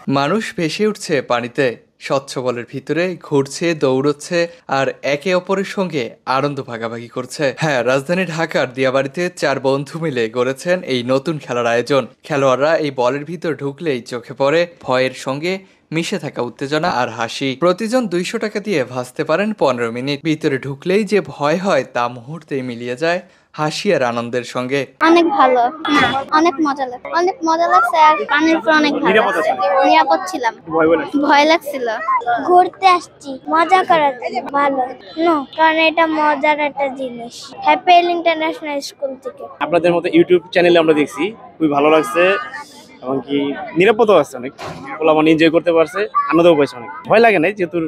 মানুষ ভেসে উঠছে পানিতে, স্বচ্ছ বলের ভিতরে ঘুরছে, দৌড়চ্ছে আর একে অপরের সঙ্গে আনন্দ ভাগাভাগি করছে। হ্যাঁ, রাজধানী ঢাকার দিয়াবাড়িতে 4 বন্ধু মিলে গড়েছেন এই নতুন খেলার আয়োজন। খেলোয়াড়রা এই বলের ভিতর ঢুকলেই চোখে পড়ে ভয়ের সঙ্গে মিশে থাকা উত্তেজনা আর হাসি। প্রতিজন 200 টাকা দিয়ে ভাসতে পারেন 15 মিনিট। ভিতরে ঢুকলেই যে ভয় হয় তা মুহূর্তেই মিলিয়ে যায় হাসি আর আনন্দের সঙ্গে। অনেক ভালো, না অনেক মজা লাগছে আর পানির উপর অনেক ভালো লাগছে। নিরাপদ ছিলাম, ভয় লাগছিল। ঘুরতে আসছি, মজা করার জন্য। ভালো নো, কারণ এটা মজার একটা জিনিস। হ্যাপি ইন্টারন্যাশনাল স্কুল থেকে। আপনাদের মতো ইউটিউব চ্যানেলে আমরা দেখছি, খুবই ভালো লাগছে এবং কি নিরাপদও আছে অনেক। ওগুলো মানে এনজয় করতে পারছে, আনন্দও পাইছে অনেক। ভয় লাগে নাই, যেহেতু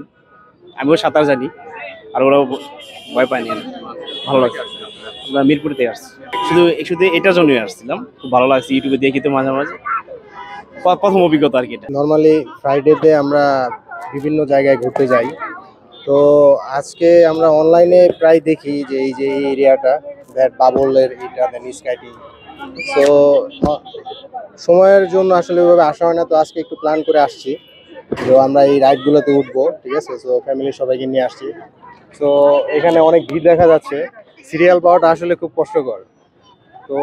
আমিও সাঁতার জানি আর ওরাও ভয় পায়নি। ভালো লাগছে। আমরা মিরপুর থেকে আসছি, শুধু এটার জন্যই আসছিলাম। খুব ভালো লাগছে, ইউটিউবে দেখি তো মাঝে মাঝে, প্রথম অভিজ্ঞতা আর কি এটা। নর্মালি ফ্রাইডেতে আমরা বিভিন্ন জায়গায় ঘুরতে যাই, তো আজকে আমরা অনলাইনে প্রায় দেখি যে এই যে এই এরিয়াটা দ্যাট বাবলের এটা দেন স্কাইটিং, তো সময়ের জন্য আসলে ওইভাবে আসা হয় না, তো আজকে একটু প্ল্যান করে আসছি। তো আমরা এই রাইডগুলোতে উঠবো, ঠিক আছে, তো ফ্যামিলির সবাইকে নিয়ে আসছি। তো এখানে অনেক ভিড় দেখা যাচ্ছে, সিরিয়াল পাওয়াটা আসলে খুব কষ্টকর। তো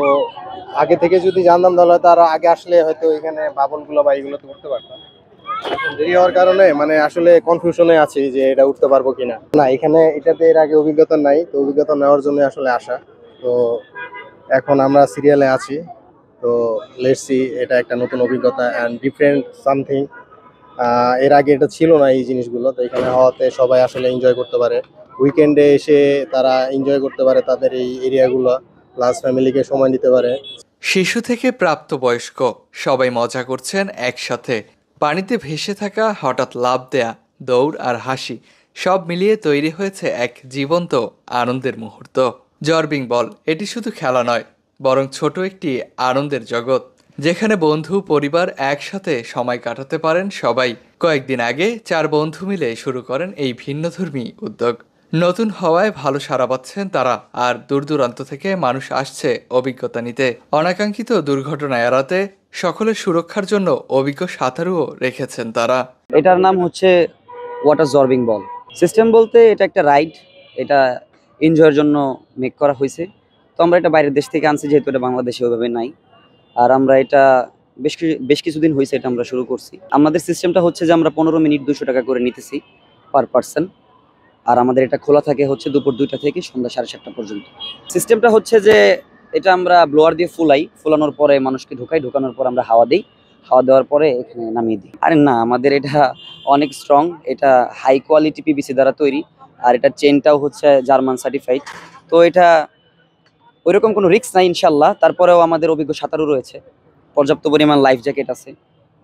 আগে থেকে যদি জানতাম তাহলে হয়তো আরো আগে আসলে হয়তো এখানে বাবলগুলো বা এইগুলোতে উঠতে পারতাম। দেরি হওয়ার কারণে মানে আসলে কনফিউশনে আছি যে এটা উঠতে পারবো কিনা। না, এখানে এটাতে এর আগে অভিজ্ঞতা নাই, তো অভিজ্ঞতা নেওয়ার জন্য আসলে আসা। তো এখন আমরা সিরিয়ালে আছি, তো লেটস সি, এটা একটা নতুন অভিজ্ঞতা অ্যান্ড ডিফারেন্ট সামথিং। এর আগে এটা ছিল না এই জিনিসগুলো, তো এখানে হওয়াতে সবাই আসলে এনজয় করতে পারে। উইকেন্ডে এসে তারা এনজয় করতে পারে তাদের এই এরিয়াগুলো, প্লাস ফ্যামিলিকে সময় দিতে পারে। শিশু থেকে প্রাপ্তবয়স্ক সবাই মজা করছেন একসাথে। পানিতে ভেসে থাকা, হঠাৎ লাফ দেয়া, দৌড় আর হাসি সব মিলিয়ে তৈরি হয়েছে এক জীবন্ত আনন্দের মুহূর্ত। জর্বিং বল এটি শুধু খেলা নয়, বরং ছোট একটি আনন্দের জগৎ, যেখানে বন্ধু পরিবার একসাথে সময় কাটাতে পারেন সবাই। কয়েকদিন আগে 4 বন্ধু মিলে শুরু করেন এই ভিন্নধর্মী উদ্যোগ। নতুন হওয়ায় ভালো সাড়া পাচ্ছেন তারা, আর দূর দূরান্ত থেকে মানুষ আসছে অভিজ্ঞতা নিতে। অনাকাঙ্ক্ষিত দুর্ঘটনা এড়াতে সকলের সুরক্ষার জন্য অভিজ্ঞ সাঁতারুও রেখেছেন তারা। এটার নাম হচ্ছে ওয়াটার জর্বিং বল সিস্টেম। বলতে এটা একটা রাইড, এটা এনজয়ের জন্য মেক করা হয়েছে। তো আমরা এটা বাইরের দেশ থেকে আনছি, যেহেতু এটা বাংলাদেশে ওইভাবে নাই। আর আমরা এটা বেশ কিছুদিন হয়েছে এটা আমরা শুরু করছি। আমাদের সিস্টেমটা হচ্ছে যে আমরা 15 মিনিট 200 টাকা করে নিতেছি পার পার্সন। আর আমাদের এটা খোলা থাকে হচ্ছে দুপুর 2টা থেকে সন্ধ্যা 7:30 পর্যন্ত। সিস্টেমটা হচ্ছে যে এটা আমরা ব্লোয়ার দিয়ে ফুলানোর পরে মানুষকে ঢোকানোর পর আমরা হাওয়া দিই, হাওয়া দেওয়ার পরে এখানে নামিয়ে দিই। আরে না, আমাদের এটা অনেক স্ট্রং, এটা হাই কোয়ালিটি পিভিসি দ্বারা তৈরি। আর এটা চেনটাও হচ্ছে জার্মান সার্টিফাইড। তো এটা ওইরকম কোনো রিস্ক নাই ইনশাল্লাহ। তারপরেও আমাদের অভিজ্ঞ সাঁতারু রয়েছে, পর্যাপ্ত পরিমাণ লাইফ জ্যাকেট আছে।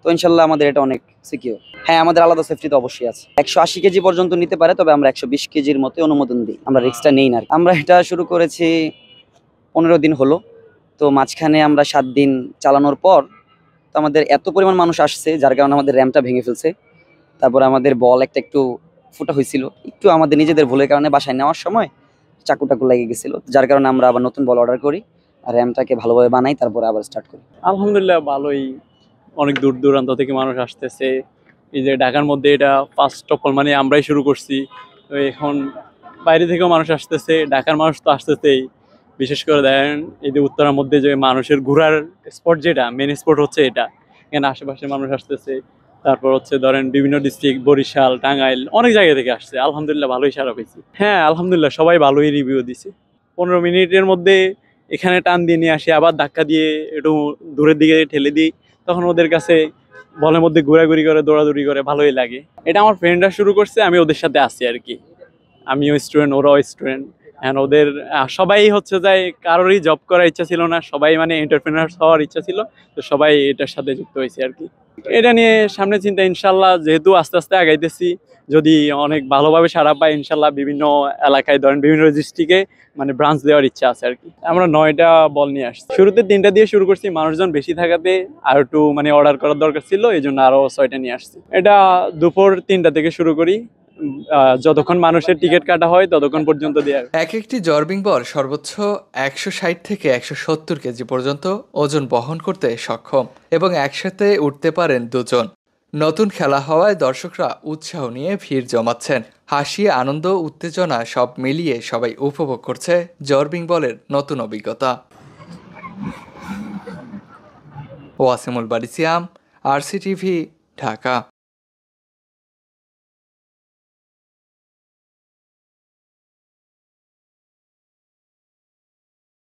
তো ইনশাল্লাহ আমাদের এটা অনেক সিকিউর। হ্যাঁ, আমাদের আলাদা সেফটি তো অবশ্যই আছে। 180 কেজি পর্যন্ত নিতে পারে, তবে আমরা 120 কেজির মতো অনুমোদন দিই। আমরা রিস্কটা নেই না। আমরা এটা শুরু করেছি 15 দিন হলো। তো মাঝখানে আমরা 7 দিন চালানোর পর তো আমাদের এত পরিমাণ মানুষ আসছে, যার কারণে আমাদের র্যামটা ভেঙে ফেলছে। তারপর আমাদের বল একটু ফুটা হয়েছিল, একটু আমাদের নিজেদের ভুলের কারণে বাসায় নেওয়ার সময় চাকু লেগে গেছিল, যার কারণে আমরা আবার নতুন বল অর্ডার করি আর র্যামটাকে ভালোভাবে বানাই, তারপরে আবার স্টার্ট করি। আলহামদুলিল্লাহ ভালোই, অনেক দূর দূরান্ত থেকে মানুষ আসতেছে। এই যে ঢাকার মধ্যে এটা ফার্স্ট অফ অল মানে আমরাই শুরু করছি, তো এখন বাইরে থেকেও মানুষ আসতেছে, ঢাকার মানুষ তো আসতেছেই। বিশেষ করে দেখেন এই যে উত্তরার মধ্যে যে মানুষের ঘোরার স্পট, যেটা মেন স্পট হচ্ছে এটা, এখানে আশেপাশে মানুষ আসতেছে। তারপর হচ্ছে ধরেন বিভিন্ন ডিস্ট্রিক্ট, বরিশাল, টাঙ্গাইল, অনেক জায়গা থেকে আসছে। আলহামদুলিল্লাহ ভালোই সারা পেয়েছি। হ্যাঁ আলহামদুলিল্লাহ সবাই ভালোই রিভিউ দিছে। 15 মিনিটের মধ্যে এখানে টান দিয়ে নিয়ে আসি, আবার ধাক্কা দিয়ে একটু দূরের দিকে ঠেলে দিই, তখন ওদের কাছে বলের মধ্যে ঘোরাঘুরি করে, দৌড়াদৌড়ি করে, ভালোই লাগে। এটা আমার ফ্রেন্ডরা শুরু করছে, আমি ওদের সাথে আছি আর কি। আমিও স্টুডেন্ট, ওরাও স্টুডেন্ট। হ্যাঁ, ওদের সবাই হচ্ছে যায়, কারোরই জব করার ইচ্ছা ছিল না, সবাই মানে এন্টারপ্রেনার হওয়ার ইচ্ছা ছিল, তো সবাই এটার সাথে যুক্ত হয়েছে আর কি। এটা নিয়ে সামনে চিন্তা ইনশাল্লাহ, যেহেতু আস্তে আস্তে আগাইতেছি, যদি অনেক ভালোভাবে সারা পাই ইনশাল্লাহ বিভিন্ন এলাকায় ধরেন বিভিন্ন ডিস্ট্রিক্টে মানে ব্রাঞ্চ দেওয়ার ইচ্ছা আছে আর কি। আমরা 9টা বল নিয়ে আসছি, শুরুতে 3টা দিয়ে শুরু করছি, মানুষজন বেশি থাকাতে আর একটু মানে অর্ডার করার দরকার ছিল, এই জন্য আরো 6টা নিয়ে আসছি। এটা দুপুর 3টা থেকে শুরু করি, যতক্ষণ মানুষের টিকিট কাটা হয় ততক্ষণ পর্যন্ত দেওয়া। এক একটি জর্বিং বল সর্বোচ্চ 160 থেকে 170 কেজি পর্যন্ত ওজন বহন করতে সক্ষম এবং একসাথে উঠতে পারেন 2 জন। নতুন খেলা হওয়ায় দর্শকরা উৎসাহ নিয়ে ভিড় জমাচ্ছেন। হাসি, আনন্দ, উত্তেজনা সব মিলিয়ে সবাই উপভোগ করছে জর্বিং বলের নতুন অভিজ্ঞতা। ওয়াসিমুল বারিসিয়াম, RCTV, ঢাকা।